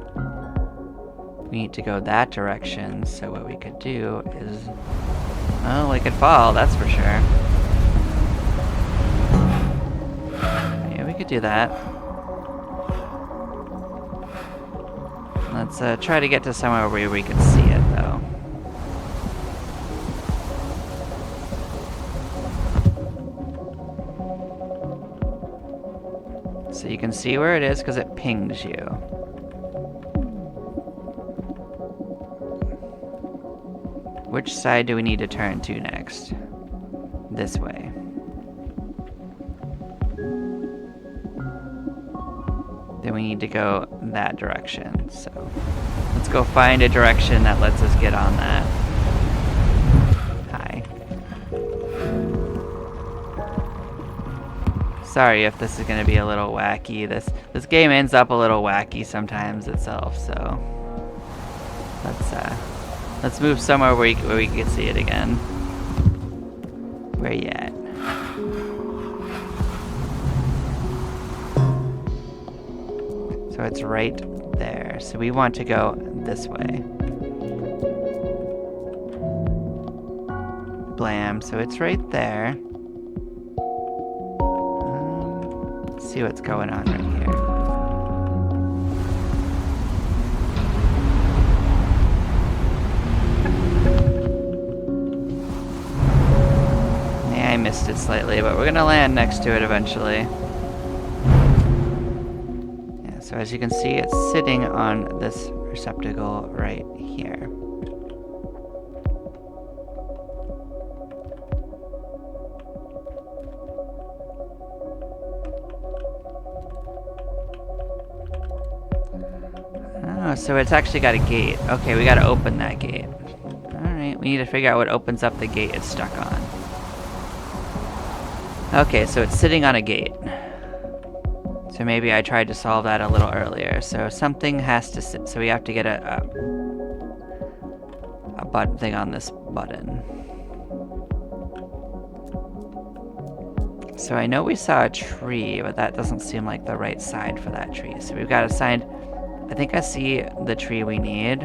We need to go that direction, so what we could do is... Oh, we could fall, that's for sure. Yeah, we could do that. Let's try to get to somewhere where we can see it, though. So you can see where it is because it pings you. Which side do we need to turn to next? This way. Then we need to go that direction. So let's go find a direction that lets us get on that. Hi. Sorry if this is gonna be a little wacky. This game ends up a little wacky sometimes itself, so let's move somewhere where we can see it again. Where you at? So it's right there. So we want to go this way. Blam. So it's right there. Let's see what's going on right here. Yeah, I missed it slightly, but we're gonna land next to it eventually. Yeah, so as you can see, it's sitting on this receptacle right here. Oh, so it's actually got a gate. Okay, we gotta open that gate. Alright, we need to figure out what opens up the gate it's stuck on. Okay, so it's sitting on a gate. So maybe I tried to solve that a little earlier. So something has to sit, so we have to get a button thing on this button. So I know we saw a tree, but that doesn't seem like the right side for that tree. So we've got to find, I think I see the tree we need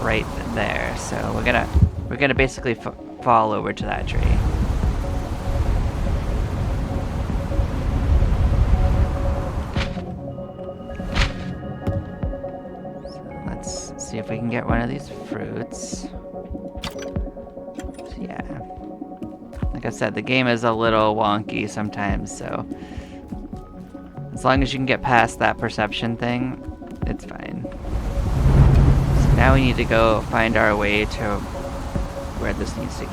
right there. So we're gonna basically fall over to that tree. So let's see if we can get one of these fruits. So yeah. Like I said, the game is a little wonky sometimes, so as long as you can get past that perception thing, it's fine. So now we need to go find our way to where this needs to go.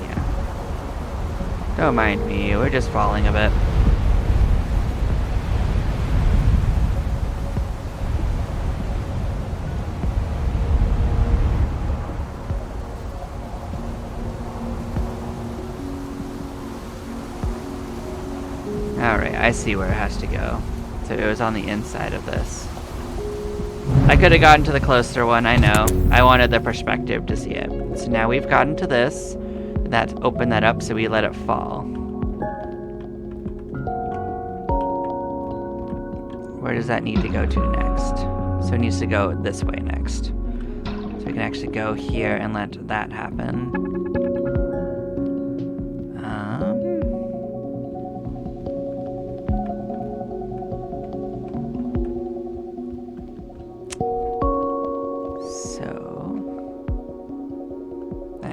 Yeah. Don't mind me, we're just falling a bit. Alright, I see where it has to go. So it was on the inside of this. I could have gotten to the closer one, I know. I wanted the perspective to see it. So now we've gotten to this. That opened that up, so we let it fall. Where does that need to go to next? So it needs to go this way next. So we can actually go here and let that happen.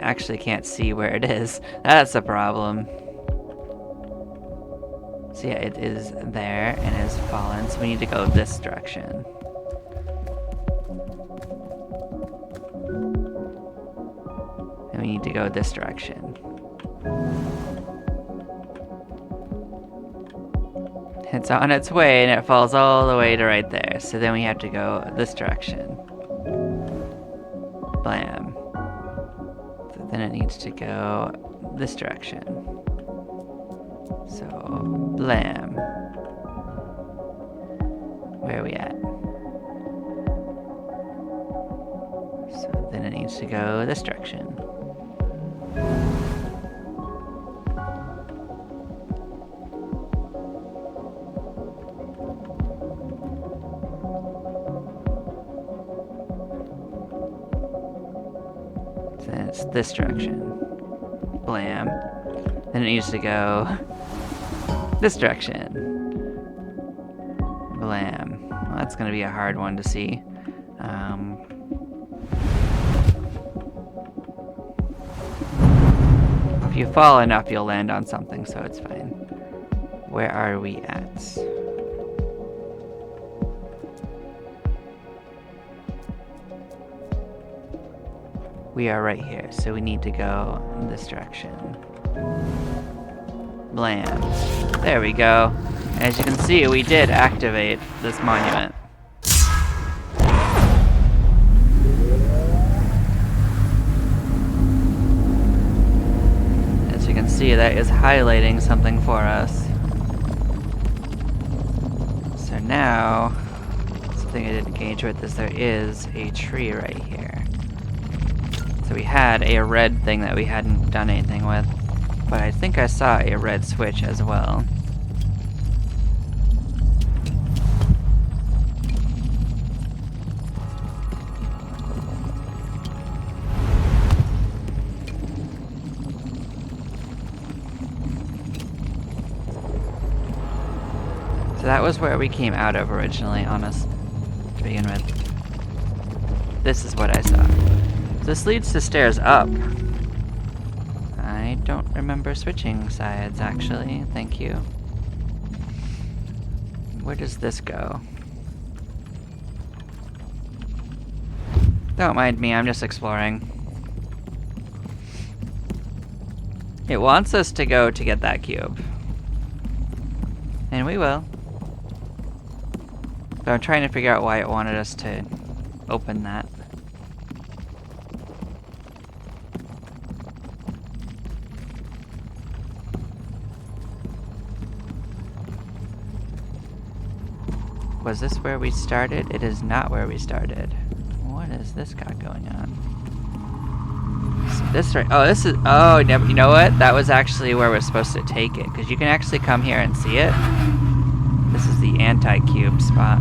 Actually can't see where it is. That's a problem. So yeah, it is there and has fallen, so we need to go this direction. And we need to go this direction. It's on its way and it falls all the way to right there. So then we have to go this direction. Blam. Then it needs to go this direction. So, blam. Where are we at? So then it needs to go this direction. Then it's this direction. Blam. Then it needs to go this direction. Blam. Well, that's going to be a hard one to see. If you fall enough, you'll land on something, so it's fine. Where are we at? We are right here, so we need to go in this direction. Blam. There we go. As you can see, we did activate this monument. As you can see, that is highlighting something for us. So now, something I didn't engage with is there is a tree right here. So we had a red thing that we hadn't done anything with, but I think I saw a red switch as well. So that was where we came out of originally, honest, to begin with. This is what I saw. This leads to stairs up. I don't remember switching sides, actually. Thank you. Where does this go? Don't mind me, I'm just exploring. It wants us to go to get that cube. And we will. But I'm trying to figure out why it wanted us to open that. Was this where we started? It is not where we started. What has this got going on? So this right? Oh, this is. Oh, you know what? That was actually where we're supposed to take it, because you can actually come here and see it. This is the anti-cube spot.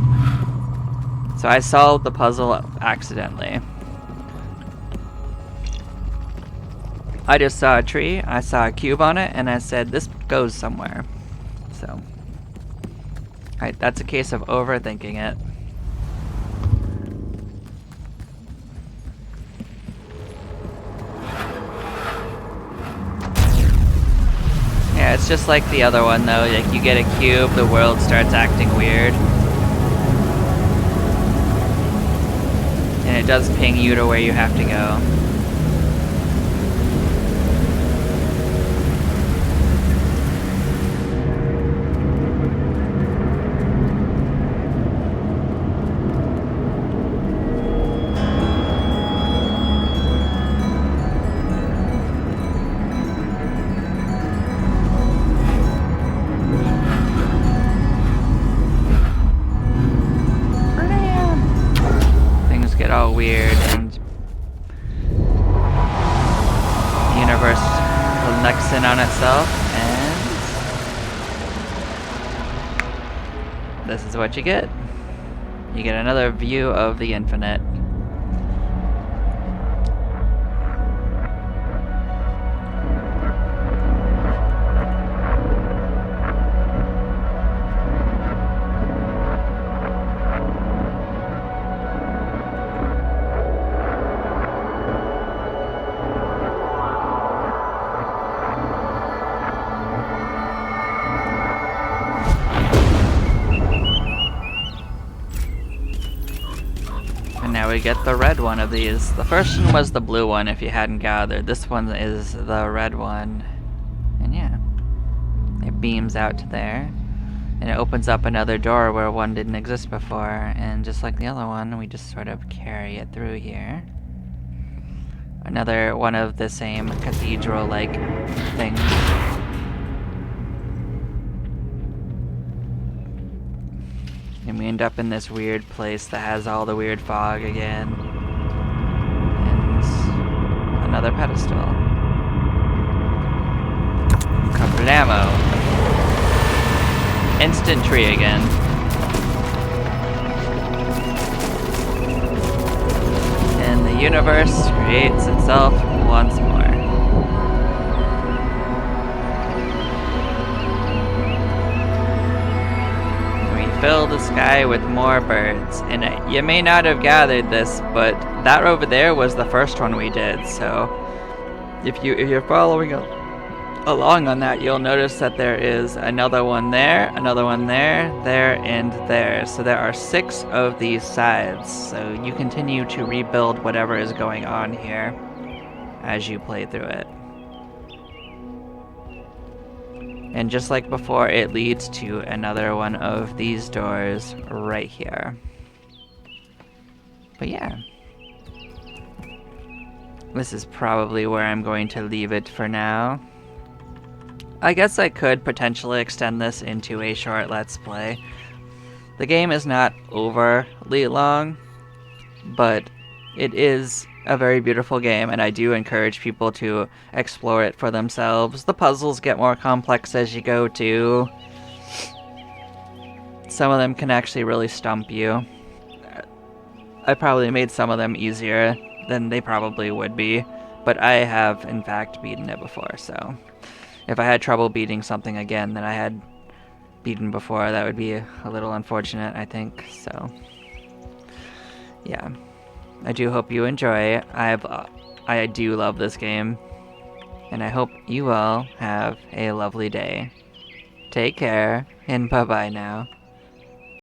So I solved the puzzle accidentally. I just saw a tree, I saw a cube on it, and I said, this goes somewhere. So. Alright, that's a case of overthinking it. Yeah, it's just like the other one though, like you get a cube, the world starts acting weird. And it does ping you to where you have to go. All weird, and the universe collects in on itself, and this is what you get. You get another view of the infinite. Now we get the red one of these. The first one was the blue one if you hadn't gathered. This one is the red one. And yeah, it beams out to there. And it opens up another door where one didn't exist before. And just like the other one, we just sort of carry it through here. Another one of the same cathedral-like things. And we end up in this weird place that has all the weird fog again. And another pedestal. Covered ammo. Instant tree again. And the universe creates itself once more. Fill the sky with more birds. And you may not have gathered this, but that over there was the first one we did. So if you're following along on that, you'll notice that there is another one there, there, and there. So there are 6 of these sides. So you continue to rebuild whatever is going on here. as you play through it. And just like before, it leads to another one of these doors right here. But yeah. This is probably where I'm going to leave it for now. I guess I could potentially extend this into a short Let's Play. The game is not overly long, but it is a very beautiful game, and I do encourage people to explore it for themselves. The puzzles get more complex as you go too. Some of them can actually really stump you. I probably made some of them easier than they probably would be, but I have in fact beaten it before, so if I had trouble beating something again that I had beaten before, that would be a little unfortunate, I think. So yeah, I do hope you enjoy. I do love this game, and I hope you all have a lovely day. Take care, and bye-bye now.